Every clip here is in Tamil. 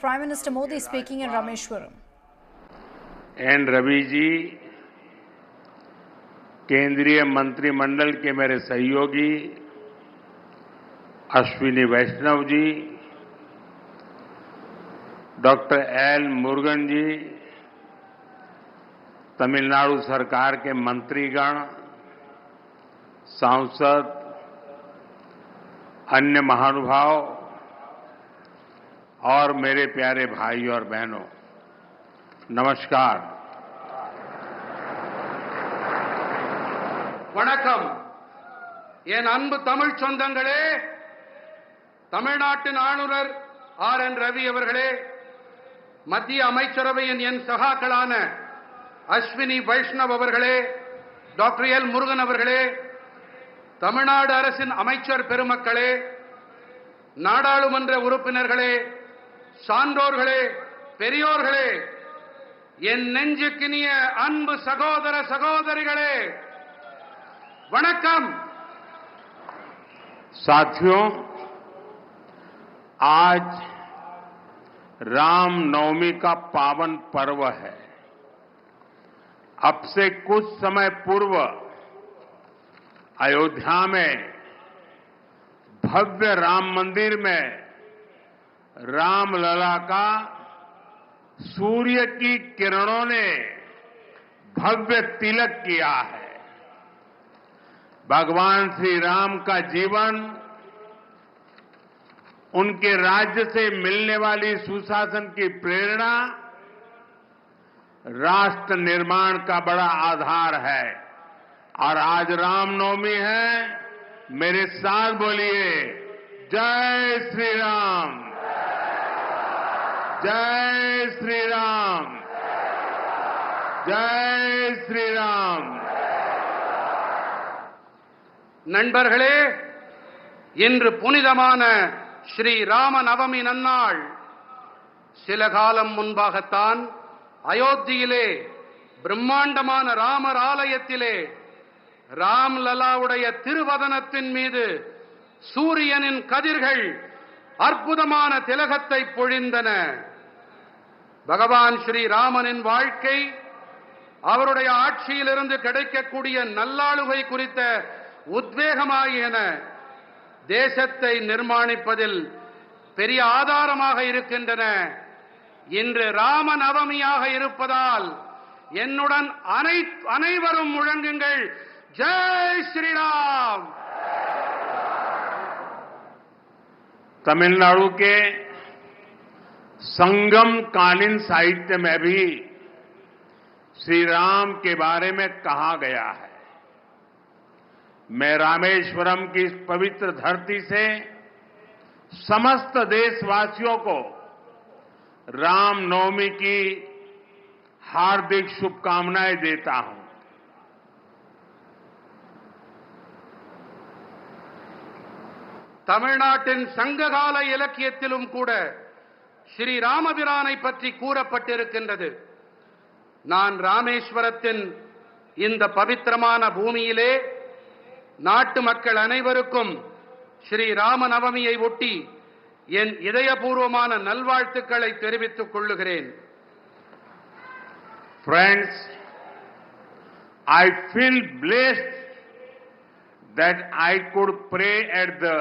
Prime Minister Modi speaking in Rameshwaram. N Ravi ji, केंद्रीय मंत्रिमंडल के मेरे सहयोगी अश्विनी वैष्णव जी, डॉक्टर एल मुरुगन जी, तमिलनाडु सरकार के मंत्रीगण, सांसद, अन्य महानुभाव और मेरे प्यारे भाई और बहनों, नमस्कार। வணக்கம். என் அன்பு தமிழ் சொந்தங்களே, தமிழ்நாட்டின் ஆளுநர் ஆர்.என். ரவி அவர்களே, மத்திய அமைச்சரவையின் என் சகாக்களான அஸ்வினி வைஷ்ணவ் அவர்களே, டாக்டர் எல் முருகன் அவர்களே, தமிழ்நாடு அரசின் அமைச்சர் பெருமக்களே, நாடாளுமன்ற உறுப்பினர்களே, சான்றோர்களே, பெரியோர்களே, என் நெஞ்சுக்கினிய அன்பு சகோதர சகோதரிகளே, वणक्कम। साथियों, आज रामनवमी का पावन पर्व है। अब से कुछ समय पूर्व अयोध्या में भव्य राम मंदिर में रामलला का सूर्य की किरणों ने भव्य तिलक किया है। भगवान श्री राम का जीवन, उनके राज्य से मिलने वाली सुशासन की प्रेरणा राष्ट्र निर्माण का बड़ा आधार है। और आज रामनवमी है, मेरे साथ बोलिए, जय श्री राम, जय श्री राम, जय श्री राम। நண்பர்களே, இன்று புனிதமான ஸ்ரீ ராம நவமி நன்னாள். சில காலம் முன்பாகத்தான் அயோத்தியிலே பிரம்மாண்டமான ராமர் ஆலயத்திலே ராம்லலாவுடைய திருவதனத்தின் மீது சூரியனின் கதிர்கள் அற்புதமான திலகத்தை பொழிந்தன. பகவான் ஸ்ரீ ராமனின் வாழ்க்கை, அவருடைய ஆட்சியிலிருந்து கிடைக்கக்கூடிய நல்லாளுகை குறித்த உத்வேகமாகியன தேசத்தை நிர்மாணிப்பதில் பெரிய ஆதாரமாக இருக்கின்றன. இன்று ராம நவமியாக இருப்பதால் என்னுடன் அனைவரும் முழங்குங்கள், ஜெய் ஸ்ரீராம்। तमिलनाडु के संगम कालीन साहित्य में भी श्री राम के बारे में कहा गया है। मैं रामेश्वरम की इस पवित्र धरती से समस्त देशवासियों को रामनवमी की हार्दिक शुभकामनाएं देता हूं। தமிழ்நாட்டின் சங்ககால இலக்கியத்திலும் கூட ஸ்ரீ ராமபிரானை பற்றி கூறப்பட்டிருக்கின்றது. நான் ராமேஸ்வரத்தின் இந்த பவித்திரமான பூமியிலே நாட்டு மக்கள் அனைவருக்கும் ஸ்ரீ ராம நவமியை ஒட்டி என் இதயபூர்வமான நல்வாழ்த்துக்களை தெரிவித்துக் கொள்ளுகிறேன். Friends, I feel blessed that I could pray at the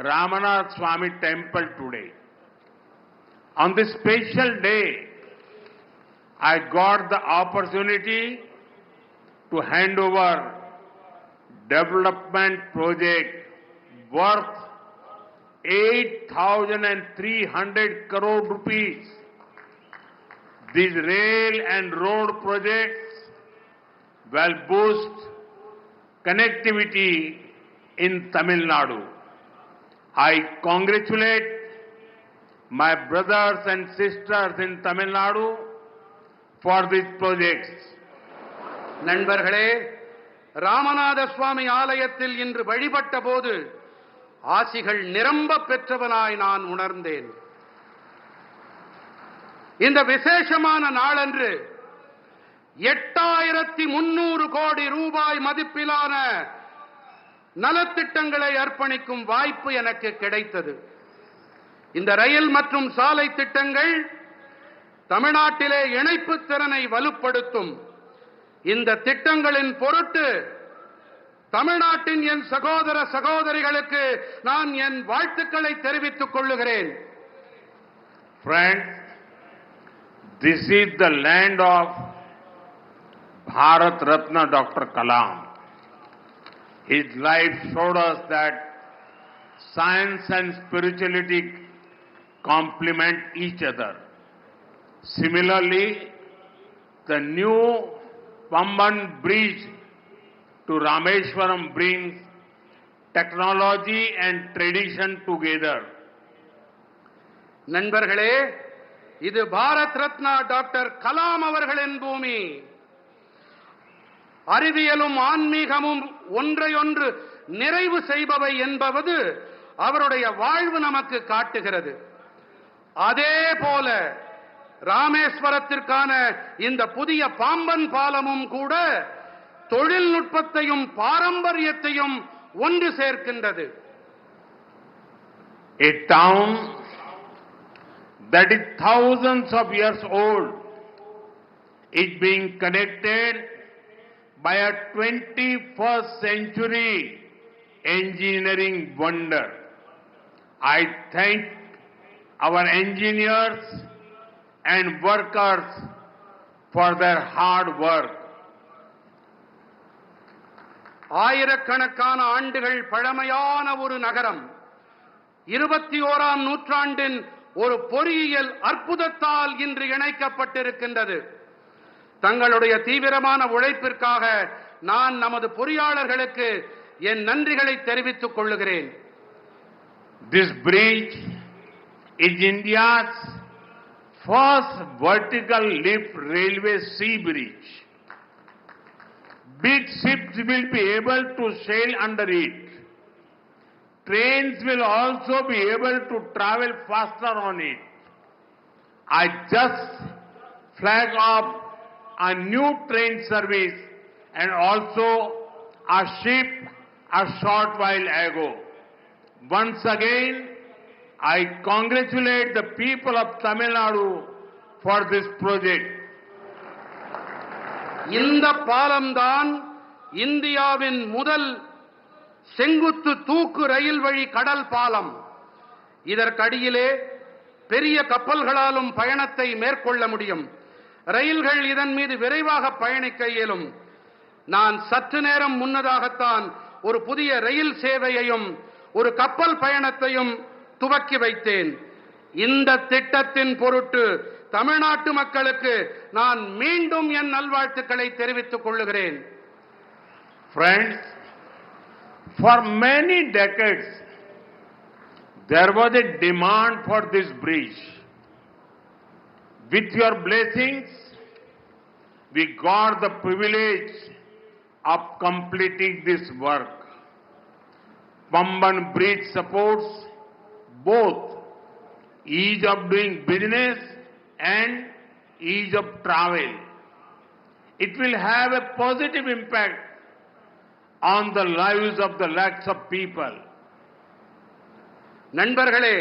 Ramanath Swami temple today. On this special day, I got the opportunity to hand over development project worth 8,300 crore rupees. These rail and road projects will boost connectivity in Tamil Nadu. I congratulate my brothers and sisters in Tamil Nadu for these projects. நண்பர்களே, ராமநாத சுவாமி ஆலயத்தில் இன்று வழிபட்ட போது ஆசிகள் நிரம்ப பெற்றவனாய் நான் உணர்ந்தேன். இந்த விசேஷமான நாளன்று 8300 கோடி ரூபாய் மதிப்பிலான நலத்திட்டங்களை அர்ப்பணிக்கும் வாய்ப்பு எனக்கு கிடைத்தது. இந்த ரயில் மற்றும் சாலை திட்டங்கள் தமிழ்நாட்டிலே இணைப்பு திறனை வலுப்படுத்தும். இந்த திட்டங்களின் பொருட்டு தமிழ்நாட்டின் என் சகோதர சகோதரிகளுக்கு நான் என் வாழ்த்துக்களை தெரிவித்துக் கொள்ளுகிறேன். Friends, this is the land of Bharat Ratna Dr. Kalam. His life showed us that science and spirituality complement each other. Similarly, the new Pamban bridge to Rameshwaram brings technology and tradition together. நண்பர்களே, இது பாரத் ரத்னா டாக்டர் கலாம் அவர்களின் பூமி. அறிவியலும் ஆன்மீகமும் ஒன்றையொன்று நிறைவு செய்பவை என்பது அவருடைய வாழ்வு நமக்கு காட்டுகிறது. அதே போல ராமேஸ்வரத்திற்கான இந்த புதிய பாம்பன் பாலமும் கூட தொழில்நுட்பத்தையும் பாரம்பரியத்தையும் ஒன்று சேர்க்கின்றது. A town that is thousands of years old is being connected by a 21st century engineering wonder. I thank our engineers and workers for their hard work. ஆயிரக்கணக்கான ஆண்டுகள் பழமையான ஒரு நகரம் 21ஆம் நூற்றாண்டின் ஒரு பொறியியல் அற்புதத்தால் இன்று இணைக்கப்பட்டிருக்கின்றது. தங்களுடைய தீவிரமான உழைப்பிற்காக நான் நமது பொறியாளர்களுக்கு என் நன்றிகளை தெரிவித்துக் கொள்ளுகிறேன். This bridge is India's first vertical lift railway sea bridge. Big ships will be able to sail under it. Trains will also be able to travel faster on it. I just flagged off a new train service and also a ship a short while ago. Once again, I congratulate the people of Tamil Nadu for this project. இந்த பாலம்தான் இந்தியாவின் முதல் செங்குத்து தூக்கு ரயில் வழி கடல் பாலம். இதற்கடியிலே பெரிய கப்பல்களாலும் பயணத்தை மேற்கொள்ள முடியும். ரயில்கள் இதன் மீது விரைவாக பயணிக்க இயலும். நான் சற்று நேரம் முன்னதாகத்தான் ஒரு புதிய ரயில் சேவையையும் ஒரு கப்பல் பயணத்தையும் துவக்கி வைத்தேன். இந்த திட்டத்தின் பொருட்டு தமிழ்நாட்டு மக்களுக்கு நான் மீண்டும் என் நல்வாழ்த்துக்களை தெரிவித்துக் கொள்ளுகிறேன். Friends, for many decades there was a demand for this bridge. With your blessings, we got the privilege of completing this work. Pamban Bridge supports both ease of doing business and ease of travel. It will have a positive impact on the lives of the lakhs of people. நண்பர்களே,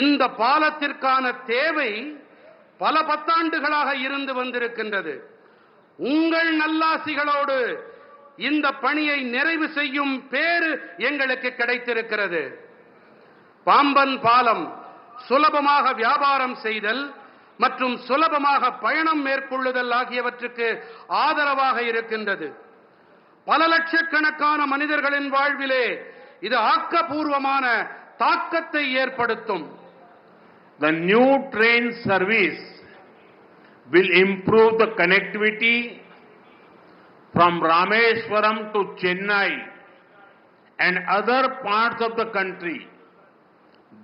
இந்த பாலத்திற்கான தேவை பல பத்தாண்டுகளாக இருந்து வந்திருக்கின்றது. உங்கள் நல்லாசிகளோடு இந்த பணியை நிறைவு செய்யும் பேறு எங்களுக்கு கிடைத்திருக்கிறது. பாம்பன் பாலம் சுலபமாக வியாபாரம் செய்தல் மற்றும் சுலபமாக பயணம் மேற்கொள்ளுதல் ஆகியவற்றுக்கு ஆதரவாக இருக்கின்றது. பல லட்சக்கணக்கான மனிதர்களின் வாழ்விலே இது ஆக்கப்பூர்வமான தாக்கத்தை ஏற்படுத்தும். The new train service will improve the connectivity from Rameshwaram to Chennai and other parts of the country.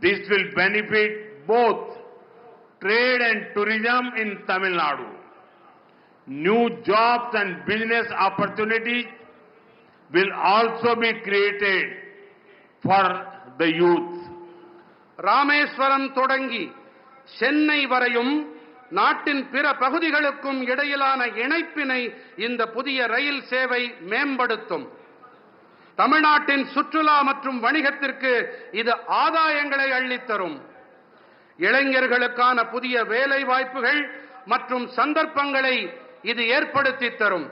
This will benefit both trade and tourism in Tamil Nadu. New jobs and business opportunities will also be created for the youth. Rameswaram தொடங்கி சென்னை வரையும் நாட்டின் பிற பகுதிகளுக்கும் இடையிலான இணைப்பினை இந்த புதிய ரயில் சேவை மேம்படுத்தும். தமிழ்நாட்டின் சுற்றுலா மற்றும் வணிகத்திற்கு இது ஆதாயங்களை அள்ளித்தரும். இளைஞர்களுக்கான புதிய வேலை வாய்ப்புகள் மற்றும் சந்தர்ப்பங்களை இது ஏற்படுத்தி தரும்.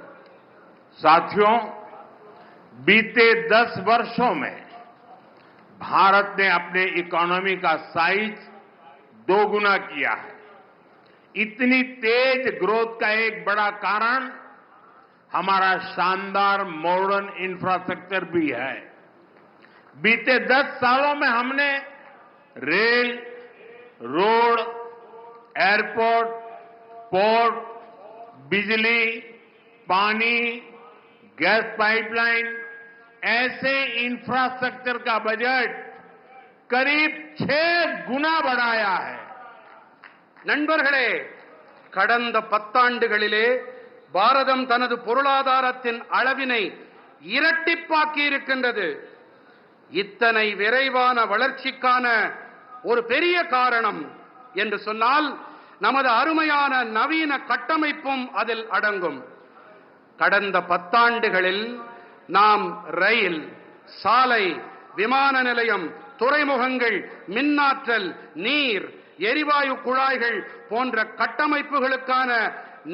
साथियों, बीते 10 वर्षों में भारत ने अपने इकोनॉमी का साइज दोगुना किया है. इतनी तेज ग्रोथ का एक बड़ा कारण हमारा शानदार मॉडर्न इंफ्रास्ट्रक्चर भी है. बीते 10 सालों में हमने रेल, रोड, एयरपोर्ट, पोर्ट, बिजली, पानी, गैस पाइपलाइन ऐसे इंफ्रास्ट्रक्चर का बजट करीब 6 गुना बढ़ाया है. நண்பர்களே, கடந்த 10 ஆண்டுகளிலே பாரதம் தனது பொருளாதாரத்தின் அளவினை இரட்டிப்பாக்கி இருக்கின்றது. இத்தனை விரைவான வளர்ச்சிக்கான ஒரு பெரிய காரணம் என்று சொன்னால் நமது அருமையான நவீன கட்டமைப்பும் அதில் அடங்கும். கடந்த 10 ஆண்டுகளில் நாம் ரயில், சாலை, விமான நிலையம், துறைமுகங்கள், மின்னாற்றல், நீர், எரிவாயு குழாய்கள் போன்ற கட்டமைப்புகளுக்கான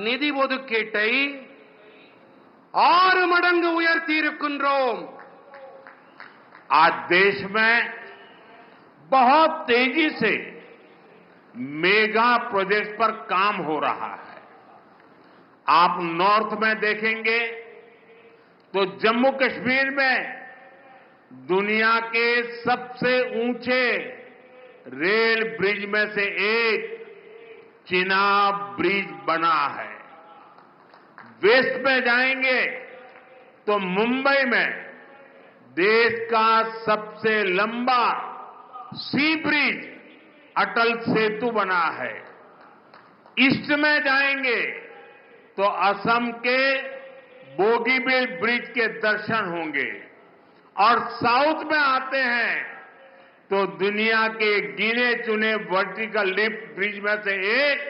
நிதி ஒதுக்கீட்டை 6 மடங்கு உயர்த்தி இருக்கின்றோம். आज देश में बहुत तेजी से मेगा प्रोजेक्ट पर काम हो रहा है. आप नॉर्थ में देखेंगे तो जम्मू कश्मीर में दुनिया के सबसे ऊंचे रेल ब्रिज में से एक चिनाब ब्रिज बना है. वेस्ट में जाएंगे तो मुंबई में देश का सबसे लंबा सी ब्रिज अटल सेतु बना है. ईस्ट में जाएंगे तो असम के बोगीबील ब्रिज के दर्शन होंगे और साउथ में आते हैं तो दुनिया के गिने चुने वर्टिकल लिफ्ट ब्रिज में से एक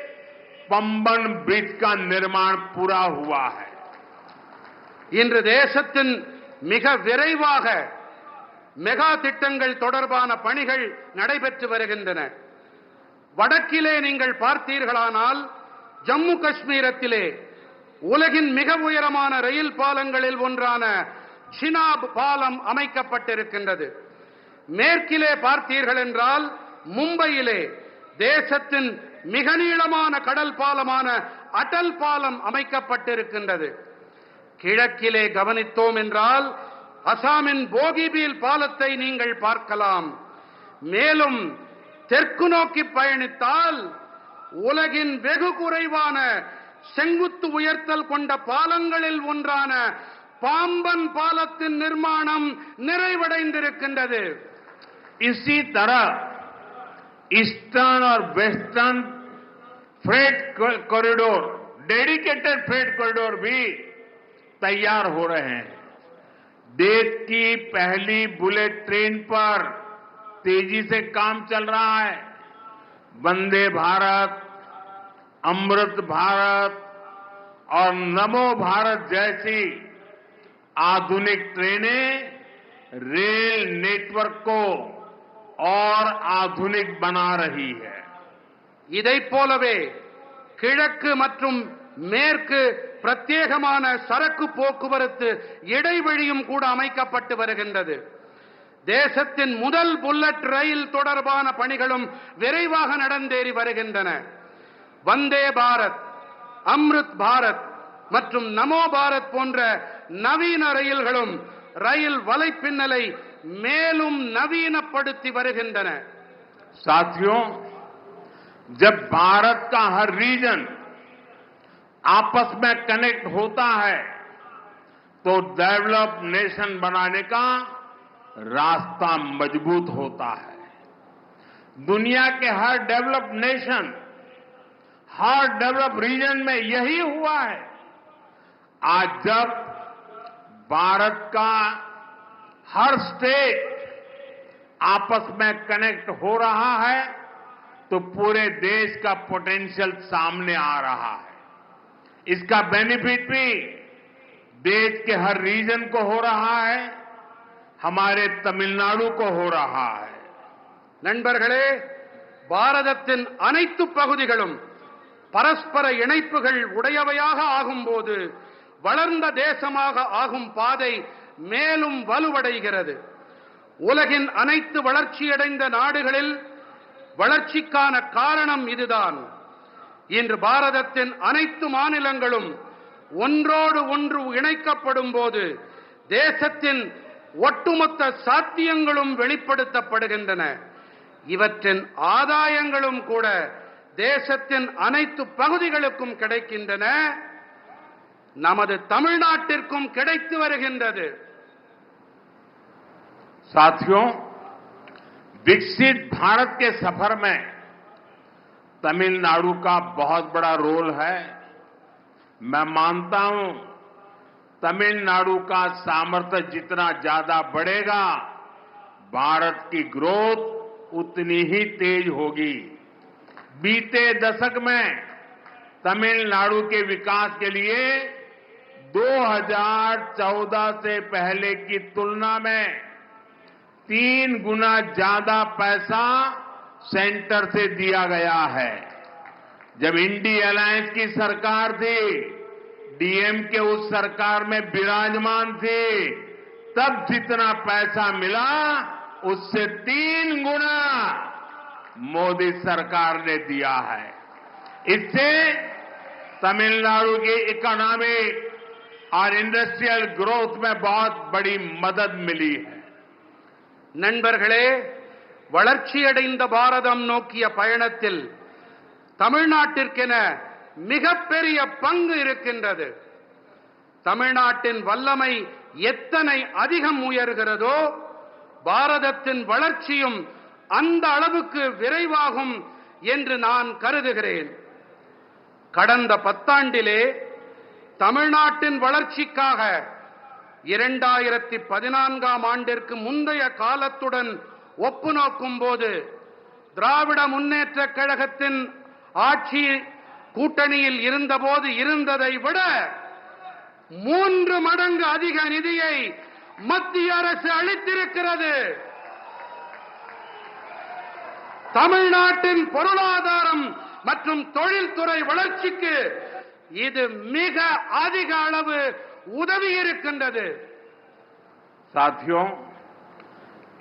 पम्बन ब्रिज का निर्माण पूरा हुआ है. இன்று தேசத்தின் மிக விரைவாக மெகா திட்டங்கள் தொடர்பான பணிகள் நடைபெற்று வருகின்றன. வடக்கிலே நீங்கள் பார்த்தீர்களானால் ஜம்மு காஷ்மீரத்திலே உலகின் மிக உயரமான ரயில் பாலங்களில் ஒன்றான சினாப் பாலம் அமைக்கப்பட்டிருக்கின்றது. மேற்கிலே பார்த்தீர்கள் என்றால் மும்பையிலே தேசத்தின் மிக நீளமான கடல் பாலமான அடல் பாலம் அமைக்கப்பட்டிருக்கின்றது. கிழக்கிலே கவனித்தோம் என்றால் அசாமின் போகிபீல் பாலத்தை நீங்கள் பார்க்கலாம். மேலும் தெற்கு நோக்கி பயணித்தால் உலகின் வெகு குறைவான செங்குத்து உயர்த்தல் கொண்ட பாலங்களில் ஒன்றான பாம்பன் பாலத்தின் நிர்மாணம் நிறைவடைந்திருக்கின்றது. इसी तरह ईस्टर्न और western freight corridor, dedicated freight corridor भी तैयार हो रहे हैं. देश की पहली बुलेट ट्रेन पर तेजी से काम चल रहा है. वंदे भारत, अमृत भारत और नमो भारत जैसी आधुनिक ट्रेनें रेल नेटवर्क को और आधुनिक बना रही है. இதைப் போலவே கிழக்கு மற்றும் மேற்கு பிரத்யேகமான சரக்கு போக்குவரத்து இடைவெளியும் கூட அமைக்கப்பட்டு வருகின்றது. தேசத்தின் முதல் புல்லட் ரயில் தொடர்பான பணிகளும் விரைவாக நடந்தேறி வருகின்றன. வந்தே பாரத், அம்ருத் பாரத் மற்றும் நமோ பாரத் போன்ற நவீன ரயில்களும் ரயில் வலைப்பின்னலை மேலும் நவீனப்படுத்தி வருகின்றன. साथियों, जब भारत का हर रीजन आपस में कनेक्ट होता है तो डेवलप्ड नेशन बनाने का रास्ता मजबूत होता है. दुनिया के हर डेवलप्ड नेशन, हर डेवलप्ड रीजन में यही हुआ है. आज जब भारत का हर स्टेट आपस में कनेक्ट हो रहा है तो पूरे देश का पोटेंशियल सामने आ रहा है. इसका बेनिफिट भी देश के हर रीजन को हो रहा है, हमारे तमिलनाडु को हो रहा है. நண்பர்களே, பாரதத்தின் அனைத்து பகுதிகளும் பரஸ்பர இணைப்புகள் உடையவையாக ஆகும்போது வளர்ந்த தேசமாக ஆகும் பாதை மேலும் வலுவடைகிறது. உலகின் அனைத்து வளர்ச்சியடைந்த நாடுகளில் வளர்ச்சிக்கான காரணம் இதுதான். இன்று பாரதத்தின் அனைத்து மாநிலங்களும் ஒன்றோடு ஒன்று இணைக்கப்படும் போது தேசத்தின் ஒட்டுமொத்த சாத்தியங்களும் வெளிப்படுத்தப்படுகின்றன. இவற்றின் ஆதாயங்களும் கூட தேசத்தின் அனைத்து பகுதிகளுக்கும் கிடைக்கின்றன. நமது தமிழ்நாட்டிற்கும் கிடைத்து வருகின்றது. साथियों, विकसित भारत के सफर में तमिलनाडु का बहुत बड़ा रोल है. मैं मानता हूं तमिलनाडु का सामर्थ्य जितना ज्यादा बढ़ेगा, भारत की ग्रोथ उतनी ही तेज होगी. बीते दशक में तमिलनाडु के विकास के लिए 2014 से पहले की तुलना में 3 गुना ज्यादा पैसा सेंटर से दिया गया है. जब इंडी अलायंस की सरकार थी, डीएमके उस सरकार में विराजमान थी, तब जितना पैसा मिला उससे 3 गुना मोदी सरकार ने दिया है. इससे तमिलनाडु की इकोनॉमिक और इंडस्ट्रियल ग्रोथ में बहुत बड़ी मदद मिली है. நண்பர்களே, வளர்ச்சியடைந்த பாரதம் நோக்கிய பயணத்தில் தமிழ்நாட்டிற்கென மிகப்பெரிய பங்கு இருக்கின்றது. தமிழ்நாட்டின் வல்லமை எத்தனை அதிகம் உயர்கிறதோ, பாரதத்தின் வளர்ச்சியும் அந்த அளவுக்கு விரைவாகும் என்று நான் கருதுகிறேன். கடந்த 10 ஆண்டிலே தமிழ்நாட்டின் வளர்ச்சிக்காக 2014ஆம் ஆண்டிற்கு முந்தைய காலத்துடன் ஒப்பு நோக்கும் போது திராவிட முன்னேற்றக் கழகத்தின் ஆட்சி கூட்டணியில் இருந்தபோது இருந்ததை விட 3 மடங்கு அதிக நிதியை மத்திய அரசு அளித்திருக்கிறது. தமிழ்நாட்டின் பொருளாதாரம் மற்றும் தொழில்துறை வளர்ச்சிக்கு இது மிக அதிக அளவு உதவி இருக்கின்றது. साथियों,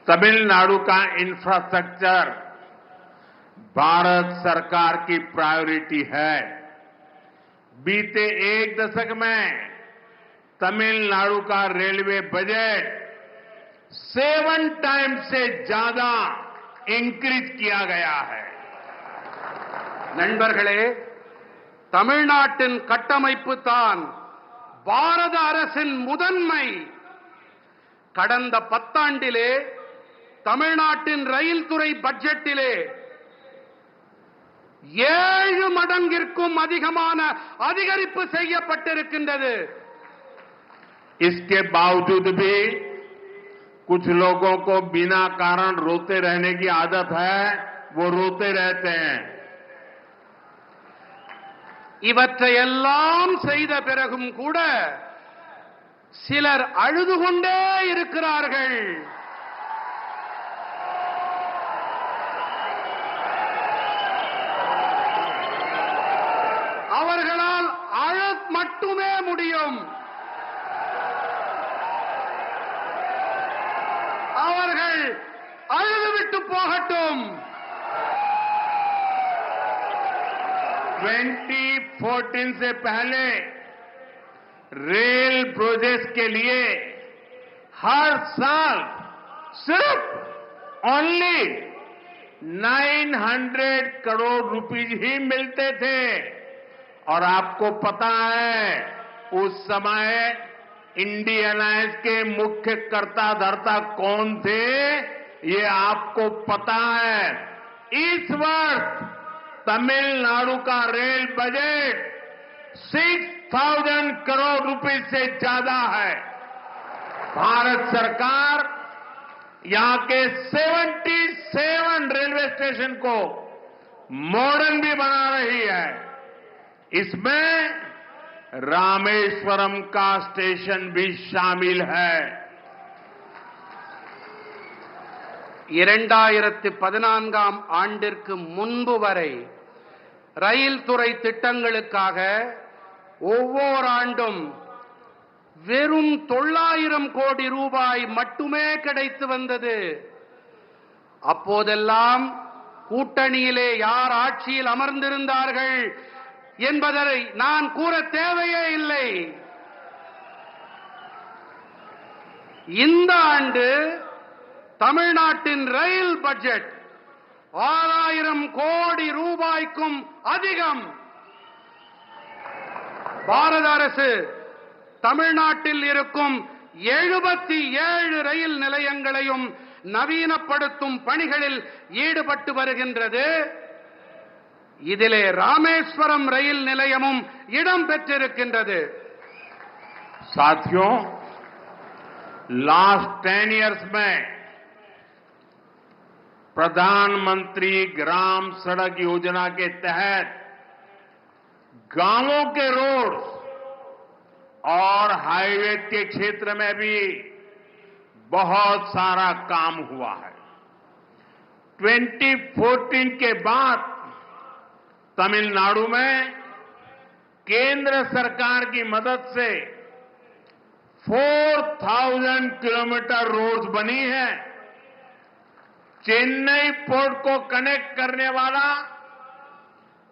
तमिलनाडु का इंफ्रास्ट्रक्चर भारत सरकार की प्रायोरिटी है. बीते 1 दशक में तमिलनाडु का रेलवे बजट 7 टाइम्स से ज्यादा इंक्रीज किया गया है. நண்பர்களே, தமிழ்நாட்டின் கட்டமைப்பு தான் பாரத அரசின் முதன்மை. கடந்த 10 ஆண்டிலே தமிழ்நாட்டின் ரயில் துறை பட்ஜெட்டிலே 7 மடங்கிற்கும் அதிகமான அதிகரிப்பு செய்யப்பட்டிருக்கின்றது. इसके बावजूद भी कुछ लोगों को बिना कारण रोते रहने की आदत है, वो रोते रहते हैं. இவற்றையெல்லாம் செய்த பிறகும் கூட சிலர் அழுது கொண்டே இருக்கிறார்கள். அவர்களால் அழ மட்டுமே முடியும். அவர்கள் அழுதுவிட்டு போகட்டும். 2014 से पहले रेल प्रोजेक्ट्स के लिए हर साल सिर्फ ओनली 900 करोड़ रुपीस ही मिलते थे. और आपको पता है उस समय इंडी अलायंस के मुख्य कर्ता धर्ता कौन थे, ये आपको पता है. इस वर्ष तमिलनाडु का रेल बजट 6,000 करोड़ रुपए से ज्यादा है. भारत सरकार यहां के 77 रेलवे स्टेशन को मॉडर्न भी बना रही है. इसमें रामेश्वरम का स्टेशन भी शामिल है. 2014ஆம் ஆண்டிற்கு முன்பு வரை ரயில் துறை திட்டங்களுக்காக ஒவ்வொரு ஆண்டும் வெறும் 900 கோடி ரூபாய் மட்டுமே கிடைத்து வந்தது. அப்போதெல்லாம் கூட்டணியிலே யார் ஆட்சியில் அமர்ந்திருந்தார்கள் என்பதை நான் கூற தேவையே இல்லை. இந்த ஆண்டு தமிழ்நாட்டின் ரயில் பட்ஜெட் 6000 கோடி ரூபாய்க்கும் அதிகம். பாரத அரசு தமிழ்நாட்டில் இருக்கும் 77 ரயில் நிலையங்களையும் நவீனப்படுத்தும் பணிகளில் ஈடுபட்டு வருகின்றது. இதிலே ராமேஸ்வரம் ரயில் நிலையமும் இடம் பெற்றிருக்கின்றது. साथियों, लास्ट 10 इयर्स में प्रधानमंत्री ग्राम सड़क योजना के तहत गांवों के रोड और हाईवे के क्षेत्र में भी बहुत सारा काम हुआ है. 2014 के बाद तमिलनाडु में केंद्र सरकार की मदद से 4000 किलोमीटर रोड्स बनी है. चेन्नई पोर्ट को कनेक्ट करने वाला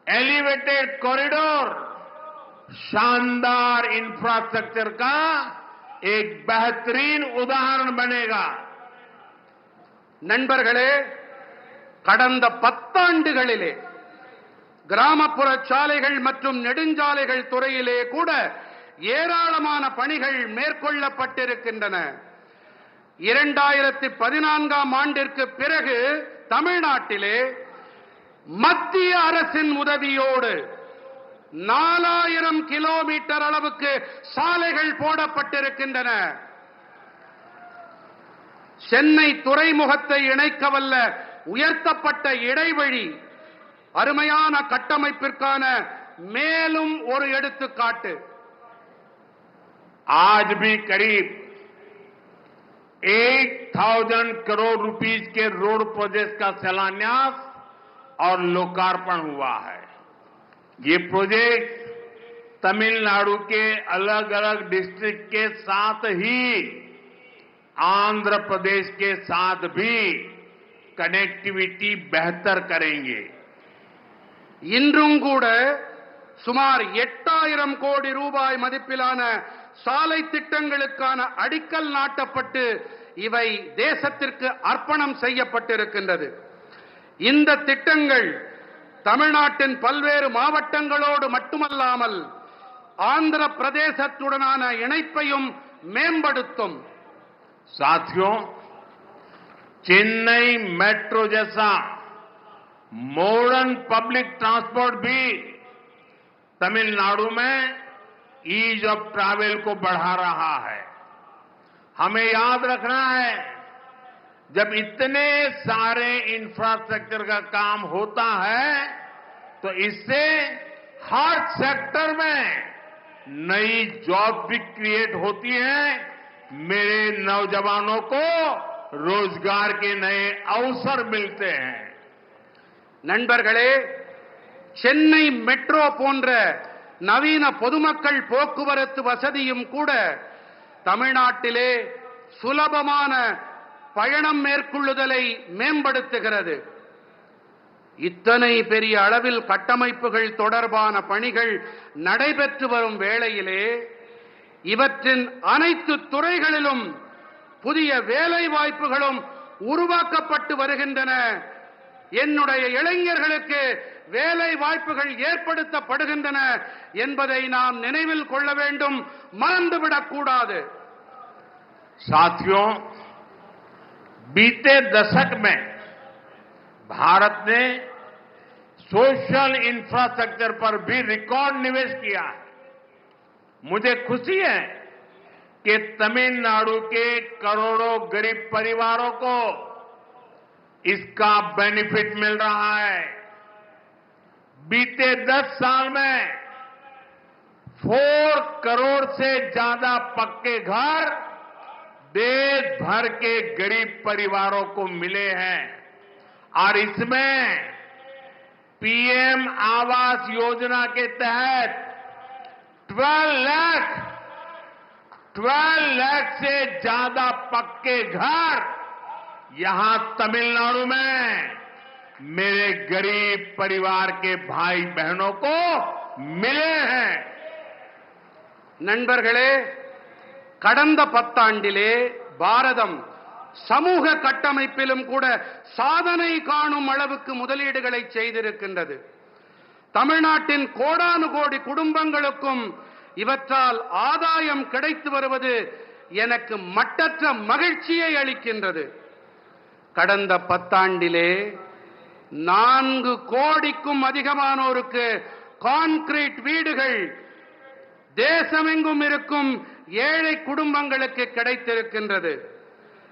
एलिवेटेड कॉरिडोर शानदार इंफ्रास्ट्रक्चर का एक बेहतरीन उदाहरण बनेगा. நண்பர்களே, கடந்த 10 ஆண்டுகளிலே கிராமப்புற சாலைகள் மற்றும் நெடுஞ்சாலைகள் துறையிலே கூட ஏராளமான பணிகள் மேற்கொள்ளப்பட்டிருக்கின்றன. 2014ஆம் ஆண்டிற்கு பிறகு தமிழ்நாட்டிலே மத்திய அரசின் உதவியோடு 4000 கிலோமீட்டர் அளவுக்கு சாலைகள் போடப்பட்டிருக்கின்றன. சென்னை துறைமுகத்தை இணைக்கவல்ல உயர்த்தப்பட்ட இடைவழி அருமையான கட்டமைப்பிற்கான மேலும் ஒரு எடுத்துக்காட்டு. आज भी करीब 8000 करोड़ रुपीस के रोड प्रोजेक्ट का शिलान्यास और लोकार्पण हुआ है. ये प्रोजेक्ट तमिलनाडु के अलग अलग डिस्ट्रिक्ट के साथ ही आंध्र प्रदेश के साथ भी कनेक्टिविटी बेहतर करेंगे. இன்றும் கூட சுமார் 8000 கோடி ரூபாய் மதிப்பிலான சாலை திட்டங்களுக்கான அடிக்கல் நாட்டப்பட்டு இவை தேசத்திற்கு அர்ப்பணம் செய்யப்பட்டிருக்கின்றது. இந்த திட்டங்கள் தமிழ்நாட்டின் பல்வேறு மாவட்டங்களோடு மட்டுமல்லாமல் ஆந்திர பிரதேசத்துடனான இணைப்பையும் மேம்படுத்தும். साथियों, चेन्नई मेट्रो जैसा मॉडर्न पब्लिक ट्रांसपोर्ट भी तमिलनाडु में ईज ऑफ ट्रैवल को बढ़ा रहा है. हमें याद रखना है, जब इतने सारे इंफ्रास्ट्रक्चर का काम होता है तो इससे हर सेक्टर में नई जॉब भी क्रिएट होती है. मेरे नौजवानों को रोजगार के नए अवसर मिलते हैं. நண்பர்களே, சென்னை மெட்ரோ போன்ற நவீன பொதுமக்கள் போக்குவரத்து வசதியும் கூட தமிழ்நாட்டிலே சுலபமான பயணம் மேற்கொள்ளுதலை மேம்படுத்துகிறது. இத்தனை பெரிய அளவில் கட்டமைப்புகள் தொடர்பான பணிகள் நடைபெற்று வரும் வேளையிலே இவற்றின் அனைத்து துறைகளிலும் புதிய வேலை வாய்ப்புகளும் உருவாக்கப்பட்டு வருகின்றன. என்னுடைய இளைஞர்களுக்கு வேலை வாய்ப்புகள் ஏற்படுத்தப்படுகின்றன என்பதை நாம் நினைவில் கொள்ள வேண்டும், மறந்துவிடக் கூடாது. साथियों, बीते दशक में भारत ने सोशल इंफ्रास्ट्रक्चर पर भी रिकॉर्ड निवेश किया है. मुझे खुशी है कि तमिलनाडु के करोड़ों गरीब परिवारों को इसका बेनिफिट मिल रहा है. बीते 10 साल में 4 करोड़ से ज्यादा पक्के घर देश भर के गरीब परिवारों को मिले हैं और इसमें पीएम आवास योजना के तहत 12 लाख से ज्यादा पक्के घर यहां तमिलनाडु में मेरे गरीब परिवार के भाई बहनों को मिले हैं. நண்பர்களே, கடந்த பத்தாண்டிலே பாரதம் சமூக கட்டமைப்பிலும் கூட சாதனை காணும் அளவுக்கு முதலீடுகளை செய்திருக்கின்றது. தமிழ்நாட்டின் கோடானு கோடி குடும்பங்களுக்கும் இவற்றால் ஆதாயம் கிடைத்து வருவது எனக்கு மட்டற்ற மகிழ்ச்சியை அளிக்கின்றது. கடந்த பத்தாண்டிலே 4 கோடிக்கும் அதிகமானோருக்கு கான்கிரீட் வீடுகள் தேசமெங்கும் இருக்கும் ஏழை குடும்பங்களுக்கு கிடைத்திருக்கின்றது.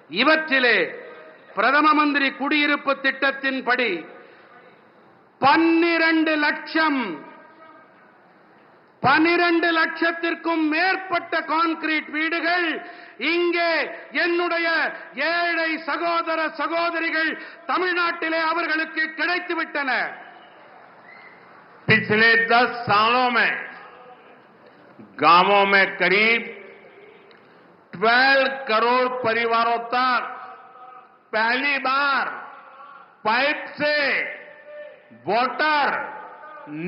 இவற்றிலே பிரதம மந்திரி குடியிருப்பு திட்டத்தின்படி 12 லட்சத்திற்கும் மேற்பட்ட கான்கிரீட் வீடுகள் இங்கே என்னுடைய ஏழை சகோதர சகோதரிகள் தமிழ்நாட்டிலே அவர்களுக்கு கிடைத்துவிட்டன. पिछले 10 सालों में गांवों में करीब 12 करोड़ परिवारों तक पहली बार पाइप से वाटर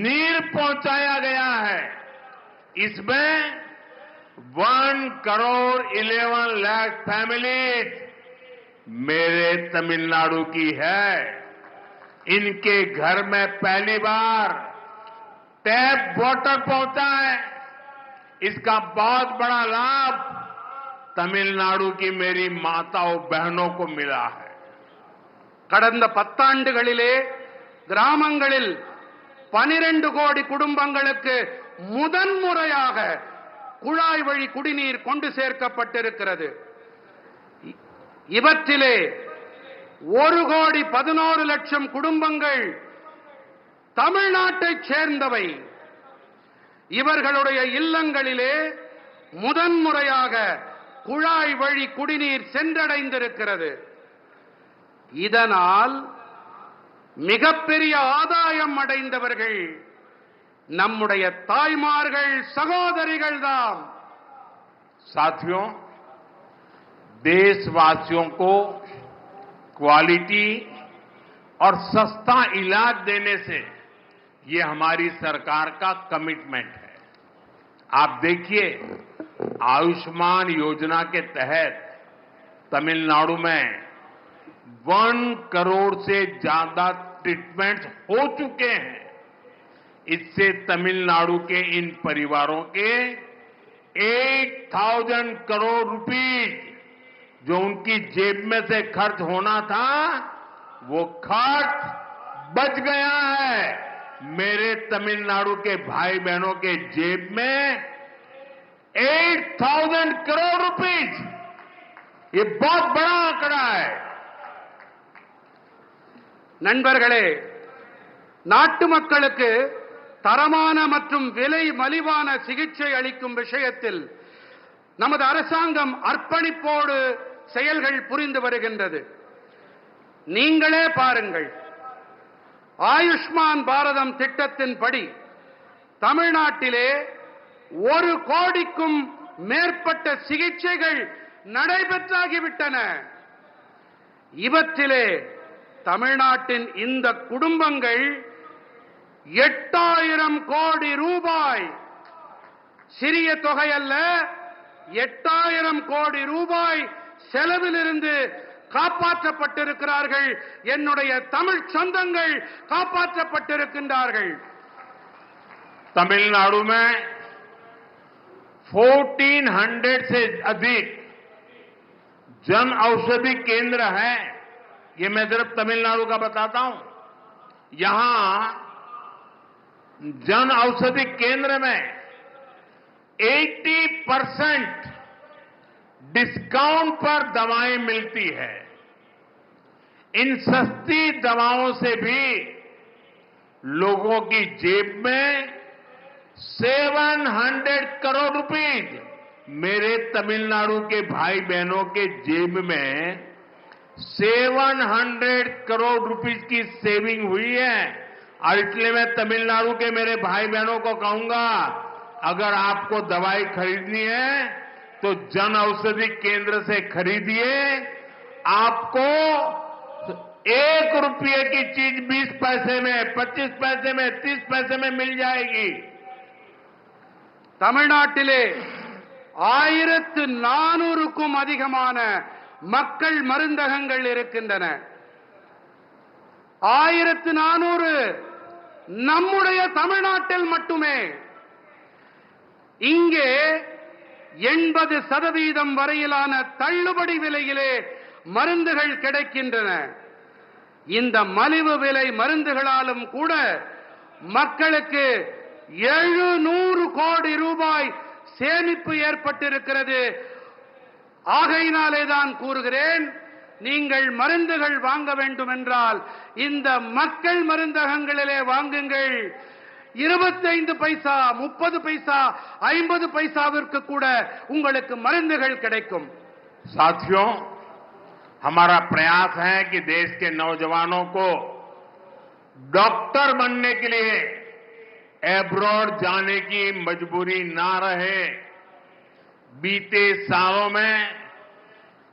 नीर पहुंचाया गया है. इसमें 1 करोड़ 11 लाख फैमिलीज मेरे तमिलनाडु की है. इनके घर में पहली बार टैप वाटर पहुंचा है. इसका बहुत बड़ा लाभ तमिलनाडु की मेरी माताओं बहनों को मिला है. கடந்த 10 ஆண்டுகளிலே கிராமங்களில் 12 கோடி குடும்பங்களுக்கு முதன்முறையாக குழாய் வழி குடிநீர் கொண்டு சேர்க்கப்பட்டிருக்கிறது. இவற்றிலே 1 கோடி 11 லட்சம் குடும்பங்கள் தமிழ்நாட்டைச் சேர்ந்தவை. இவர்களுடைய இல்லங்களிலே முதன்முறையாக குழாய் வழி குடிநீர் சென்றடைந்திருக்கிறது. இதனால் மிகப்பெரிய ஆதாயம் அடைந்தவர்கள் நம்முடைய தாய்மார்கள் சகோதரிகள் தான். साथियों, देशवासियों को क्वालिटी और सस्ता इलाज देने से ये हमारी सरकार का कमिटमेंट है. आप देखिए, आयुष्मान योजना के तहत तमिलनाडु में 1 करोड़ से ज्यादा ट्रीटमेंट हो चुके हैं. इससे तमिलनाडु के इन परिवारों के 8,000 करोड़ रुपीज जो उनकी जेब में से खर्च होना था वो खर्च बच गया है. मेरे तमिलनाडु के भाई बहनों के जेब में 8,000 करोड़ रुपीज, ये बहुत बड़ा आंकड़ा है. நண்பர்களே, நாட்டு மக்களுக்கு தரமான மற்றும் விலை மலிவான சிகிச்சை அளிக்கும் விஷயத்தில் நமது அரசாங்கம் அர்ப்பணிப்போடு செயல்கள் புரிந்து வருகின்றது. நீங்களே பாருங்கள், ஆயுஷ்மான் பாரதம் திட்டத்தின்படி தமிழ்நாட்டிலே 1 கோடிக்கும் மேற்பட்ட சிகிச்சைகள் நடைபெற்றாகிவிட்டன. இவற்றிலே தமிழ்நாட்டின் இந்த குடும்பங்கள் 8,000 கோடி ரூபாய், சிறிய தொகை அல்ல, 8,000 கோடி ரூபாய் செலவிலிருந்து காப்பாற்றப்பட்டிருக்கிறார்கள். என்னுடைய தமிழ் சொந்தங்கள் காப்பாற்றப்பட்டிருக்கின்றார்கள். तमिलनाडु में 1400 से अधिक जन औषधि केंद्र है. ये मैं सिर्फ तमिलनाडु का बताता हूं. यहां जन औषधि केंद्र में 80% डिस्काउंट पर दवाएं मिलती है. इन सस्ती दवाओं से भी लोगों की जेब में 700 करोड़ रुपीज मेरे तमिलनाडु के भाई बहनों के जेब में 700 करोड़ रुपीस की सेविंग हुई है। और इसलिए मैं तमिलनाडु के मेरे भाई बहनों को कहूंगा, अगर आपको दवाई खरीदनी है तो जन औषधि केंद्र से खरीदिए। आपको 1 रुपये की चीज 20 पैसे में, 25 पैसे में, 30 पैसे में मिल जाएगी। தமிழ்நாட்டிலே 1400க்கும் அதிகமான மக்கள் மருந்தகங்கள் இருக்கின்றன. 1400 நம்முடைய தமிழ்நாட்டில் மட்டுமே. இங்கே 80% வரையிலான தள்ளுபடி விலையிலே மருந்துகள் கிடைக்கின்றன. இந்த மலிவு விலை மருந்துகளாலும் கூட மக்களுக்கு 700 கோடி ரூபாய் சேமிப்பு ஏற்பட்டிருக்கிறது. ஆகையினாலே தான் கூறுகிறேன், நீங்கள் மருந்துகள் வாங்க வேண்டும் என்றால் இந்த மக்கள் மருந்தகங்களிலே வாங்குங்கள். 25 பைசா, 30 பைசா, 50 பைசாவிற்கு கூட உங்களுக்கு மருந்துகள் கிடைக்கும். साथियों, हमारा प्रयास है कि देश के नौजवानों को डॉक्टर बनने के लिए एब्रॉड जाने की मजबूरी ना रहे। बीते सालों में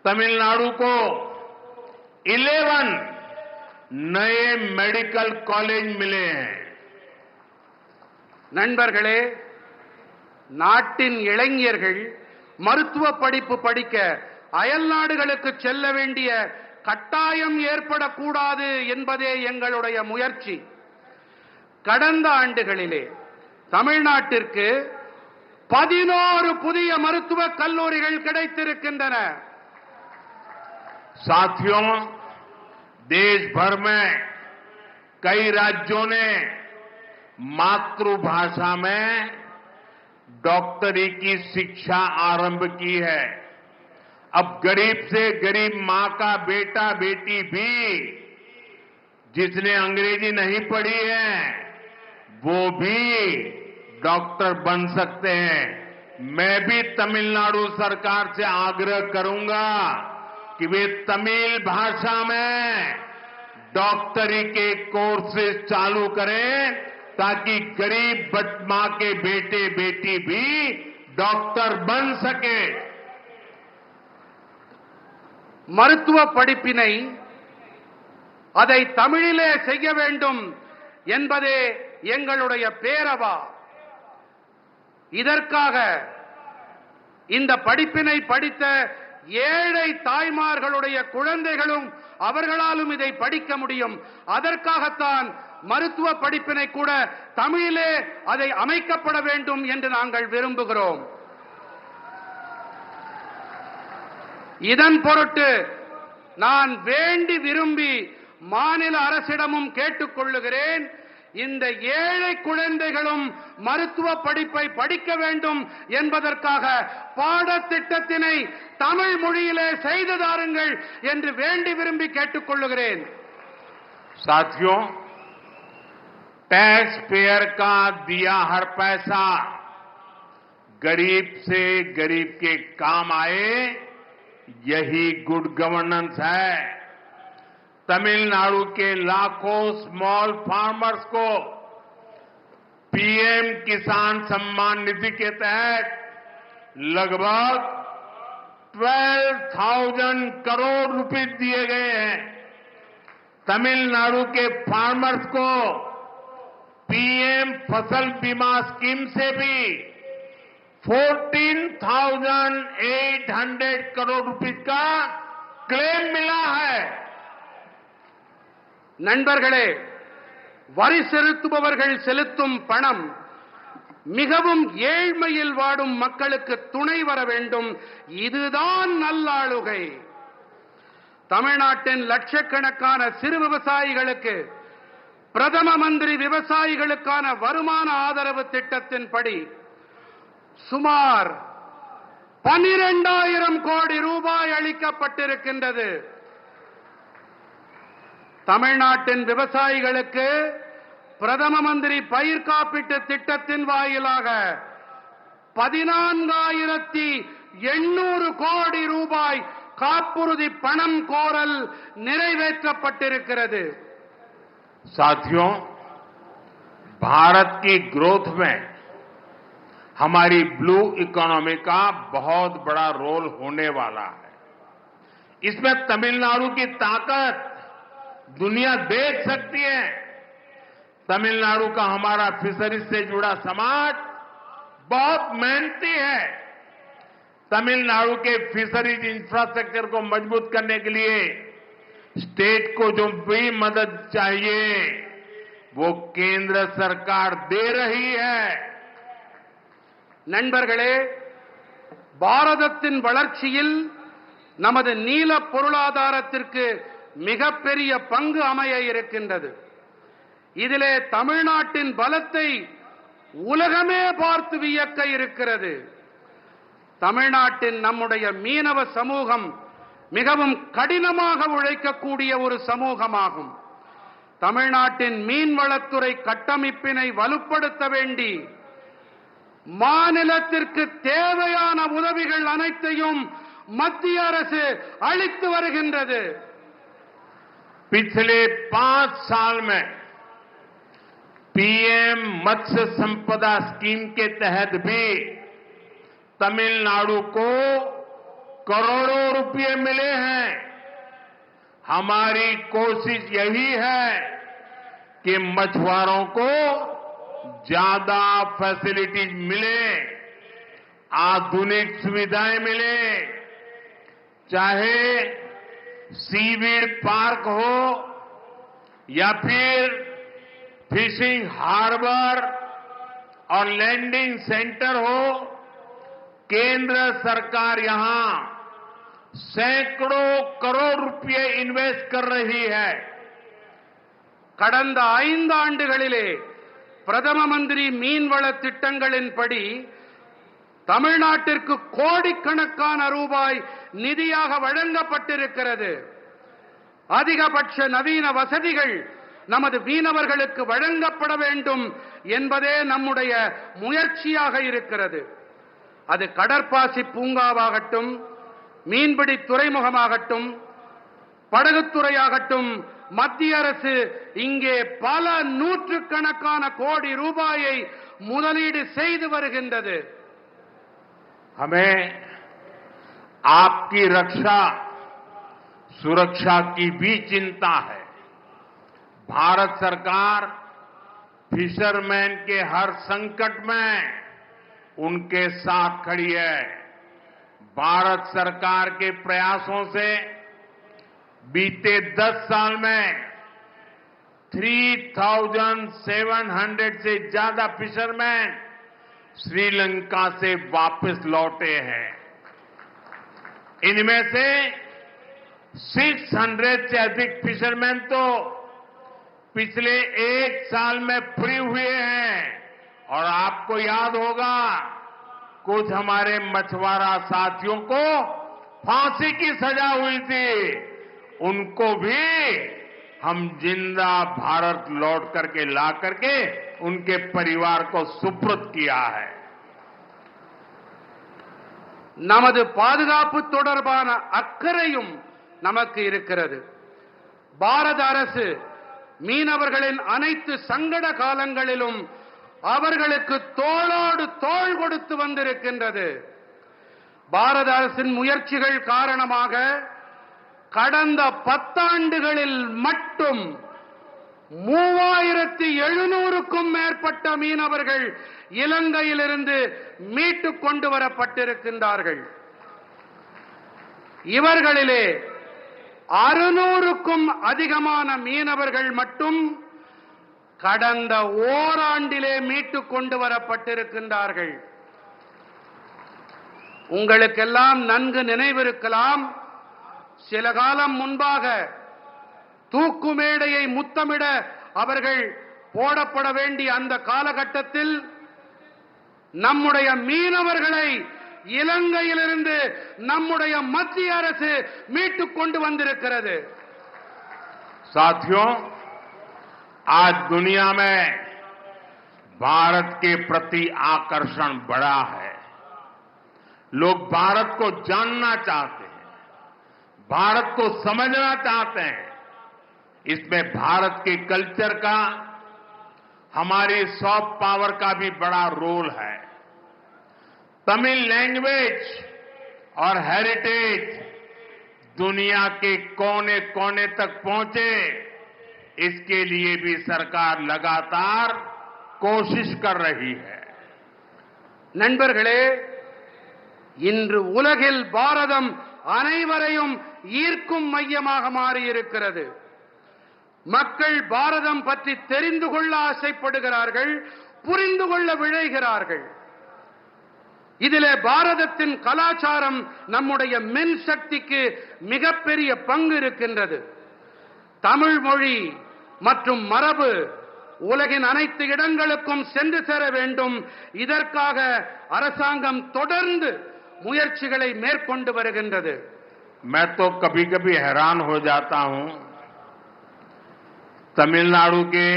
तमिलनाडु को 11 नए मेडिकल कॉलेज मिले हैं. நண்பர்களே, நாட்டின் இளைஞர்கள் மருத்துவ படிப்பு படிக்க அயல் நாடுகளுக்கு செல்ல வேண்டிய கட்டாயம் ஏற்படக்கூடாது என்பதே எங்களுடைய முயற்சி. கடந்த ஆண்டுகளிலே தமிழ்நாட்டிற்கு 11 புதிய மருத்துவக் கல்லூரிகள் கிடைத்திருக்கின்றன. साथियों, देश भर में कई राज्यों ने मातृभाषा में डॉक्टरी की शिक्षा आरंभ की है. अब गरीब से गरीब मां का बेटा बेटी भी जिसने अंग्रेजी नहीं पढ़ी है वो भी डॉक्टर बन सकते हैं. मैं भी तमिलनाडु सरकार से आग्रह करूंगा कि वे तमिल भाषा में डॉक्टरी के कोर्सेज चालू करें ताकि गरीब मां के बेटे बेटी भी डॉक्टर बन सके. மருத்துவ படிப்பினை அதை தமிழிலே செய்ய வேண்டும் என்பதே எங்களுடைய பேரவா. இதற்காக இந்த படிப்பினை படித்த ஏழை தாய்மார்களுடைய குழந்தைகளும் அவர்களாலும் இதை படிக்க முடியும். அதற்காகத்தான் மருத்துவ படிப்பினை கூட தமிழிலே அதை அமைக்கப்பட வேண்டும் என்று நாங்கள் விரும்புகிறோம். இதன் பொருட்டு நான் வேண்டி விரும்பி மாநில அரசிடமும் கேட்டுக்கொள்ளுகிறேன், இந்த ஏழை குழந்தைகளும் மருத்துவ படிப்பை படிக்க வேண்டும் என்பதற்காக பாடத்திட்டத்தினை தமிழ் மொழியிலே செய்து தாருங்கள் என்று வேண்டி விரும்பி கேட்டுக்கொள்ளுகிறேன். साथियों, टैक्स पेयर का दिया हर पैसा गरीब से गरीब के काम आए, यही गुड गवर्नेंस है. तमिलनाडु के लाखों स्मॉल फार्मर्स को पीएम किसान सम्मान निधि के तहत लगभग 12,000 करोड़ रुपए दिए गए हैं. तमिलनाडु के फार्मर्स को पीएम फसल बीमा स्कीम से भी 14,800 करोड़ रुपए का क्लेम मिला है. நண்பர்களே, வரி செலுத்துபவர்கள் செலுத்தும் பணம் மிகவும் ஏழ்மையில் வாடும் மக்களுக்கு துணை வர வேண்டும். இதுதான் நல்லாளுகை. தமிழ்நாட்டின் லட்சக்கணக்கான சிறு விவசாயிகளுக்கு பிரதம மந்திரி விவசாயிகளுக்கான வருமான ஆதரவு திட்டத்தின்படி சுமார் 12,000 கோடி ரூபாய் அளிக்கப்பட்டிருக்கின்றது. தமிழ்நாட்டின் விவசாயிகளுக்கு பிரதம மந்திரி பயிர் காப்பீட்டு திட்டத்தின் வாயிலாக 14,000 800 கோடி ரூபாய் காப்புறுதி பணம் கோரல் நிறைவேற்றப்பட்டிருக்கிறது. साथियों, भारत की ग्रोथ में हमारी ब्लू इकोनॉमी का बहुत बड़ा रोल होने वाला है. इसमें तमिलनाडु की ताकत दुनिया देख सकती है. तमिलनाडु का हमारा फिशरीज से जुड़ा समाज बहुत मेहनती है. तमिलनाडु के फिशरीज इंफ्रास्ट्रक्चर को मजबूत करने के लिए स्टेट को जो भी मदद चाहिए वो केंद्र सरकार दे रही है. நண்பர்களே, பாரதத்தின் வளர்ச்சியில் நமது நீல பொருளாதாரத்திற்கு மிகப்பெரிய பங்கு அமைய இருக்கின்றது. இதிலே தமிழ்நாட்டின் பலத்தை உலகமே பார்த்து வியக்க இருக்கிறது. தமிழ்நாட்டின் நம்முடைய மீனவ சமூகம் மிகவும் கடினமாக உழைக்கக்கூடிய ஒரு சமூகமாகும். தமிழ்நாட்டின் மீன்வளத்துறை கட்டமைப்பினை வலுப்படுத்த வேண்டி மாநிலத்திற்கு தேவையான உதவிகள் அனைத்தையும் மத்திய அரசு அளித்து வருகின்றது. पिछले 5 साल में पीएम मत्स्य संपदा स्कीम के तहत भी तमिलनाडु को करोड़ों रुपए मिले हैं. हमारी कोशिश यही है कि मछुआरों को ज्यादा फैसिलिटीज मिले, आधुनिक सुविधाएं मिले, चाहे सीवीड पार्क हो या फिर फिशिंग हार्बर और लैंडिंग सेंटर हो. केंद्र सरकार यहां सैकड़ों करोड़ रुपए इन्वेस्ट कर रही है. கடந்த 5 ஆண்டுகளிலே பிரதம மந்திரி மீன்வள திட்டங்களின்படி தமிழ்நாட்டிற்கு கோடிக்கணக்கான ரூபாய் நிதியாக வழங்கப்பட்டிருக்கிறது. அதிகபட்ச நவீன வசதிகள் நமது மீனவர்களுக்கு வழங்கப்பட வேண்டும் என்பதே நம்முடைய முயற்சியாக இருக்கிறது. அது கடற்பாசி பூங்காவாகட்டும், மீன்பிடி துறைமுகமாகட்டும், படகுத்துறையாகட்டும், மத்திய அரசு இங்கே பல நூற்றுக்கணக்கான கோடி ரூபாயை முதலீடு செய்து வருகின்றது. हमें आपकी रक्षा सुरक्षा की भी चिंता है. भारत सरकार फिशरमैन के हर संकट में उनके साथ खड़ी है. भारत सरकार के प्रयासों से बीते 10 साल में 3,700 से ज्यादा फिशरमैन श्रीलंका से वापस लौटे हैं. इनमें से 600 से अधिक फिशरमैन तो पिछले 1 साल में फ्री हुए हैं. और आपको याद होगा, कुछ हमारे मछुआरा साथियों को फांसी की सजा हुई थी. उनको भी हम जिंदा भारत लौट करके ला करके उनके परिवार को सुपुर्द किया है. நமது பாதுகாப்பு தொடர்பான அக்கறையும் நமக்கு இருக்கிறது. பாரத அரசு மீனவர்களின் அனைத்து சங்கட காலங்களிலும் அவர்களுக்கு தோளோடு தோள் கொடுத்து வந்திருக்கின்றது. பாரத அரசின் முயற்சிகள் காரணமாக கடந்த 10 ஆண்டுகளில் மட்டும் 3700க்கும் மேற்பட்ட மீனவர்கள் இலங்கையிலிருந்து மீட்டுக் கொண்டு வரப்பட்டிருக்கின்றார்கள். இவர்களிலே 600க்கும் அதிகமான மீனவர்கள் மட்டும் கடந்த ஓராண்டிலே மீட்டுக் கொண்டு வரப்பட்டிருக்கின்றார்கள். உங்களுக்கெல்லாம் நன்கு நினைவிருக்கலாம், சில காலம் முன்பாக தூக்கு மேடையை முத்தமிட அவர்கள் போடப்பட வேண்டிய அந்த காலகட்டத்தில் நம்முடைய மீனவர்களை இலங்கையிலிருந்து நம்முடைய மத்திய அரசு மீட்டுக் கொண்டு வந்திருக்கிறது. साथियों, आज दुनिया में भारत के प्रति आकर्षण बढ़ा है. लोग भारत को जानना चाहते हैं, भारत को समझना चाहते हैं। इसमें भारत के कल्चर का, हमारी सॉफ्ट पावर का भी बड़ा रोल है। तमिल लैंग्वेज और हेरिटेज दुनिया के कोने कोने तक पहुंचे, इसके लिए भी सरकार लगातार कोशिश कर रही है। நண்பர்களே, இன்று உலகில் பாரதம் அனைவரையும் ஈர்க்கும் மையமாக மாறியிருக்கிறது. மக்கள் பாரதம் பற்றி தெரிந்து கொள்ள ஆசைப்படுகிறார்கள், புரிந்து கொள்ள விழைகிறார்கள். இதிலே பாரதத்தின் கலாச்சாரம் நம்முடைய மென் சக்திக்கு மிகப்பெரிய பங்கு இருக்கின்றது. தமிழ் மொழி மற்றும் மரபு உலகின் அனைத்து இடங்களுக்கும் சென்று சேர வேண்டும். இதற்காக அரசாங்கம் தொடர்ந்து முயற்சிகளை மேற்கொண்டு வருகின்றது. मैं तो कभी कभी हैरान हो जाता हूं, तमिलनाडु के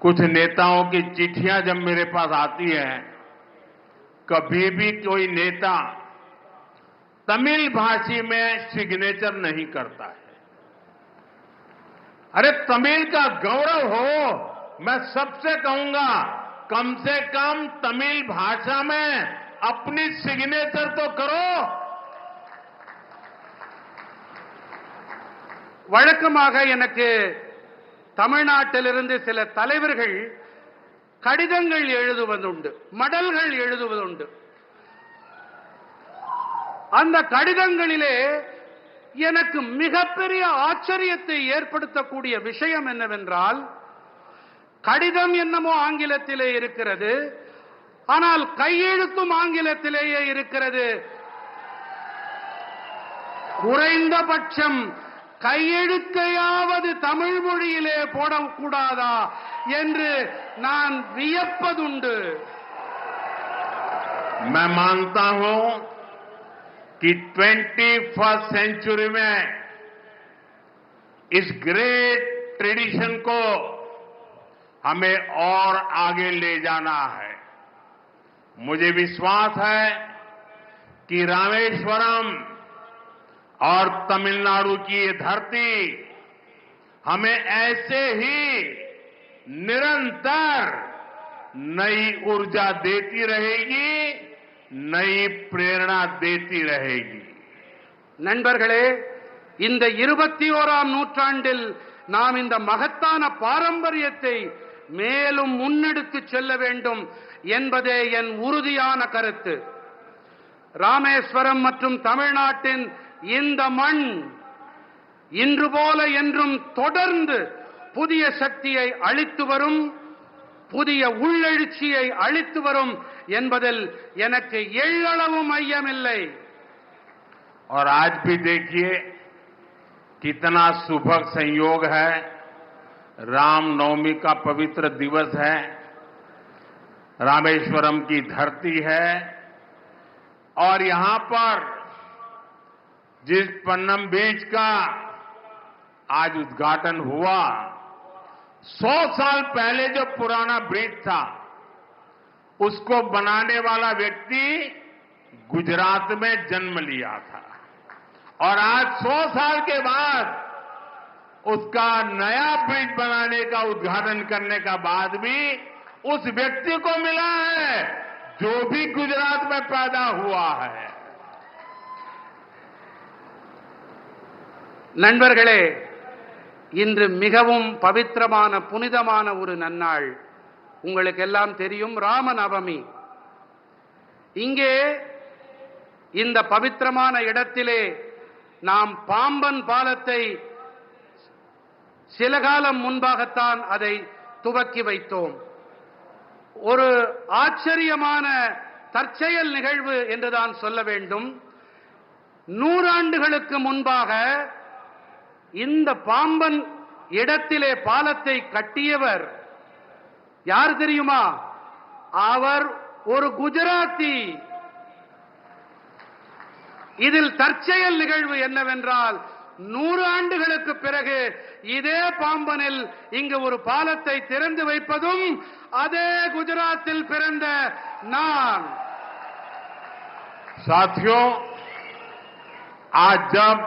कुछ नेताओं की चिट्ठियां जब मेरे पास आती है, कभी भी कोई नेता तमिल भाषी में सिग्नेचर नहीं करता है। अरे तमिल का गौरव हो, मैं सबसे कहूंगा कम से कम तमिल भाषा में अपनी सिग्नेचर तो करो। வழக்கமாக எனக்கு தமிழ்நாட்டிலிருந்து சில தலைவர்கள் கடிதங்கள் எழுதுவதுண்டு, மடல்கள் எழுதுவதுண்டு. அந்த கடிதங்களிலே எனக்கு மிகப்பெரிய ஆச்சரியத்தை ஏற்படுத்தக்கூடிய விஷயம் என்னவென்றால், கடிதம் என்னமோ ஆங்கிலத்திலே இருக்கிறது, ஆனால் கையெழுத்தும் ஆங்கிலத்திலேயே இருக்கிறது. குறைந்தபட்சம் கையெழுத்தையாவது தமிழ் மொழியிலே போடக்கூடாதா என்று நான் வியப்பதுண்டு. मैं मानता हूं कि 21st सेंचुरी में इस ग्रेट ट्रेडिशन को हमें और आगे ले जाना है। मुझे विश्वास है कि रामेश्वरम और तमिलनाडु की ये धरती हमें ऐसे ही निरंतर नई ऊर्जा देती रहेगी, नई प्रेरणा देती रहेगी. நண்பர்களே, இந்த 21ஆம் நூற்றாண்டில் நாம் இந்த மகத்தான பாரம்பரியத்தை மேலும் முன்னெடுத்து செல்ல வேண்டும் என்பதே என் உறுதியான கருத்து. ராமேஸ்வரம் மற்றும் தமிழ்நாட்டின் இந்த மண் இன்று போல என்றும் தொடர்ந்து புதிய சக்தியை அளித்து வரும், புதிய உள்ளெழுச்சியை அளித்து வரும் என்பதில் எனக்கு எள்ளளவும் ஐயமில்லை. और आज भी देखिए कितना सुभग संयोग है, रामनवमी का पवित्र दिवस है, रामेश्वरम की धरती है, और यहां पर जिस पन्नम बीच का आज उद्घाटन हुआ, 100 साल पहले जो पुराना ब्रिज था उसको बनाने वाला व्यक्ति गुजरात में जन्म लिया था, और आज 100 साल के बाद उसका नया ब्रिज बनाने का उद्घाटन करने का बाद भी उस व्यक्ति को मिला है जो भी गुजरात में पैदा हुआ है. நண்பர்களே, இன்று மிகவும் பவித்திரமான புனிதமான ஒரு நன்னாள். உங்களுக்கு எல்லாம் தெரியும், ராமநவமி. இங்கே இந்த பவித்திரமான இடத்திலே நாம் பாம்பன் பாலத்தை சில காலம் முன்பாகத்தான் அதை துவக்கி வைத்தோம். ஒரு ஆச்சரியமான தற்செயல் நிகழ்வு என்றுதான் சொல்ல வேண்டும். 100 ஆண்டுகளுக்கு முன்பாக இந்த பாம்பன் இடத்திலே பாலத்தை கட்டியவர் யார் தெரியுமா? அவர் ஒரு குஜராத்தி. இதில் தற்செயல் நிகழ்வு என்னவென்றால், 100 ஆண்டுகளுக்கு பிறகு இதே பாம்பனில் இங்கு ஒரு பாலத்தை திறந்து வைப்பதும் அதே குஜராத்தில் பிறந்த நான். साथियों, आज जब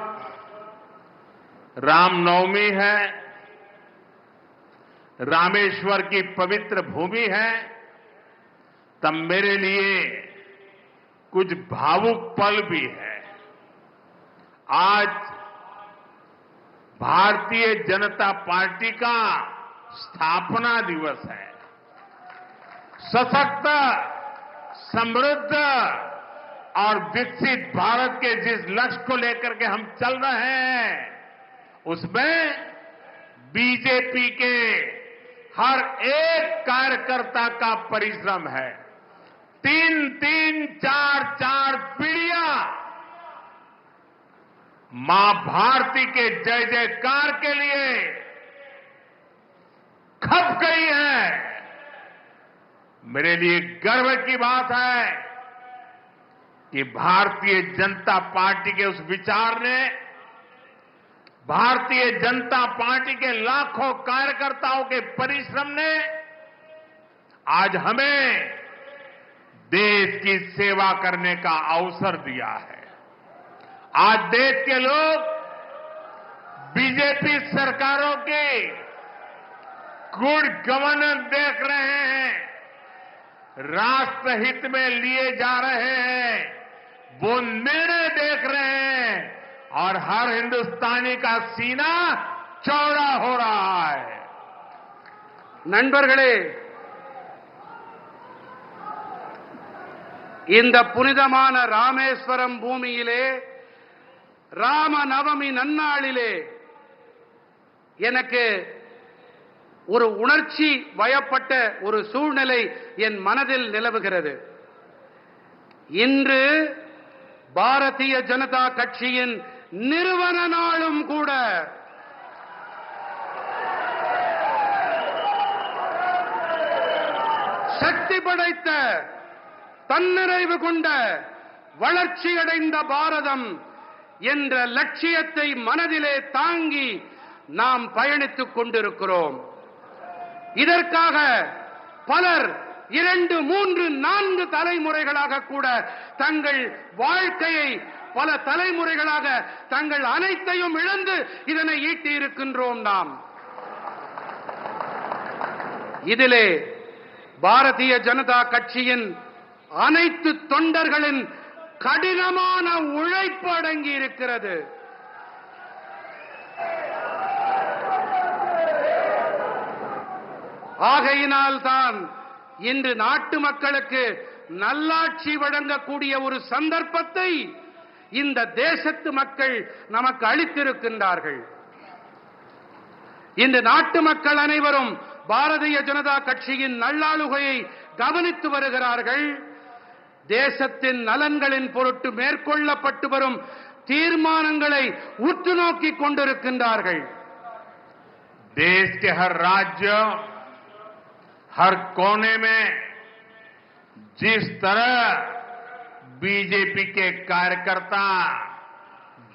रामनवमी है, रामेश्वर की पवित्र भूमि है, तब मेरे लिए कुछ भावुक पल भी है. आज भारतीय जनता पार्टी का स्थापना दिवस है. सशक्त, समृद्ध और विकसित भारत के जिस लक्ष्य को लेकर के हम चल रहे हैं, उसमें बीजेपी के हर एक कार्यकर्ता का परिश्रम है. 3-3, 4-4 पीढ़ियां मां भारती के जय जयकार के लिए खप गई है. मेरे लिए गर्व की बात है कि भारतीय जनता पार्टी के उस विचार ने, भारतीय जनता पार्टी के लाखों कार्यकर्ताओं के परिश्रम ने आज हमें देश की सेवा करने का अवसर दिया है. आज देश के लोग बीजेपी सरकारों की गुड गवर्नेंस देख रहे हैं, राष्ट्रहित में लिए जा रहे हैं, वो निर्णय देख रहे हैं और हर हिंदुस्तानी का सीना चौड़ा हो रहा है. நண்பர்களே, இந்த புனிதமான ராமேஸ்வரம் பூமியிலே ராம நவமி நன்னாளிலே எனக்கு ஒரு உணர்ச்சி வயப்பட்ட ஒரு சூழ்நிலை என் மனதில் நிலவுகிறது. இன்று பாரதிய ஜனதா கட்சியின் நிறுவன நாளும் கூட. சக்தி படைத்த, தன்னிறைவு கொண்ட, வளர்ச்சியடைந்த பாரதம் என்ற லட்சியத்தை மனதிலே தாங்கி நாம் பயணித்துக் கொண்டிருக்கிறோம். இதற்காக பலர் 2, 3, 4 தலைமுறைகளாக கூட தங்கள் வாழ்க்கையை, பல தலைமுறைகளாக தங்கள் அனைத்தையும் இழந்து இதனை ஈட்டி இருக்கின்றோம். நாம் இதிலே பாரதிய ஜனதா கட்சியின் அனைத்து தொண்டர்களின் கடினமான உழைப்பு அடங்கி இருக்கிறது. ஆகையினால்தான் இன்று நாட்டு மக்களுக்கு நல்லாட்சி வழங்கக்கூடிய ஒரு சந்தர்ப்பத்தை இந்த தேசத்து மக்கள் நமக்கு அளித்திருக்கின்றார்கள். இந்த நாட்டு மக்கள் அனைவரும் பாரதிய ஜனதா கட்சியின் நல்லாளுகையை கவனித்து வருகிறார்கள். தேசத்தின் நலன்களின் பொருட்டு மேற்கொள்ளப்பட்டு வரும் தீர்மானங்களை உற்று நோக்கிக் கொண்டிருக்கின்றார்கள். देश के हर राज्य, हर कोने में जिस तरह बीजेपी के कार्यकर्ता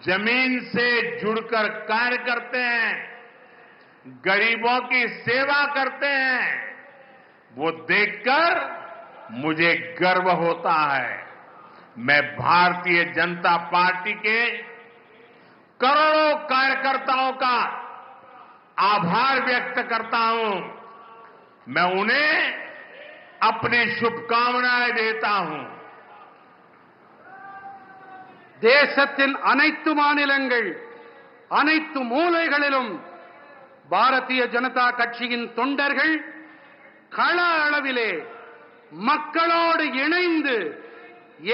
जमीन से जुड़कर कार्य करते हैं, गरीबों की सेवा करते हैं, वो देखकर मुझे गर्व होता है. मैं भारतीय जनता पार्टी के करोड़ों कार्यकर्ताओं का आभार व्यक्त करता हूं. मैं उन्हें अपनी शुभकामनाएं देता हूं. தேசத்தின் அனைத்து மாநிலங்கள், அனைத்து மூலைகளிலும் பாரதிய ஜனதா கட்சியின் தொண்டர்கள் கள அளவிலே மக்களோடு இணைந்து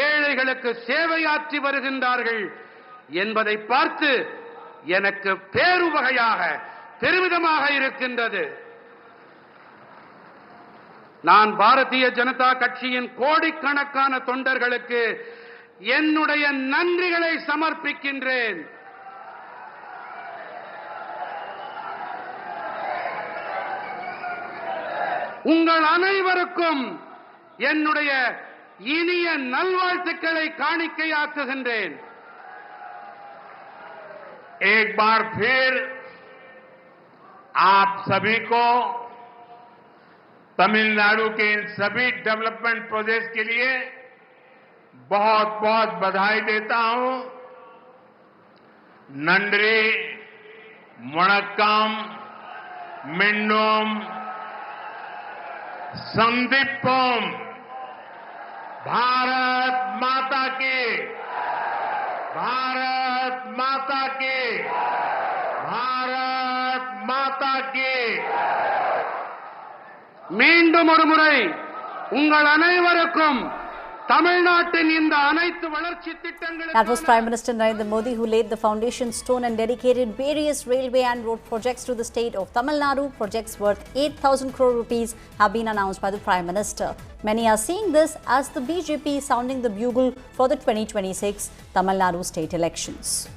ஏழைகளுக்கு சேவையாற்றி வருகின்றார்கள் என்பதை பார்த்து எனக்கு பேருவகையாக, பெருமிதமாக இருக்கின்றது. நான் பாரதிய ஜனதா கட்சியின் கோடிக்கணக்கான தொண்டர்களுக்கு என்னுடைய நன்றிகளை சமர்ப்பிக்கின்றேன். உங்கள் அனைவருக்கும் என்னுடைய இனிய நல்வாழ்த்துக்களை காணிக்கையாக்குகின்றேன். एक बार फिर आप सभी को तमिलनाडु के इन सभी डेवलपमेंट प्रोजेक्ट्स के लिए बहुत बहुत बधाई देता हूं। नंडरी, मणक्कम, मिन्नोम, संदीपम, भारत माता की, भारत माता की, भारत माता की। மீண்டும் ஒரு முறை உங்கள் அனைவருக்கும் தமிழ்நாட்டின் இந்த அனைத்து வளர்ச்சி திட்டங்களுக்கு That was Prime Minister Narendra Modi, who laid the foundation stone and dedicated various railway and road projects to the state of Tamil Nadu. Projects worth 8,000 crore rupees have been announced by the Prime Minister. Many are seeing this as the BJP sounding the bugle for the 2026 Tamil Nadu state elections.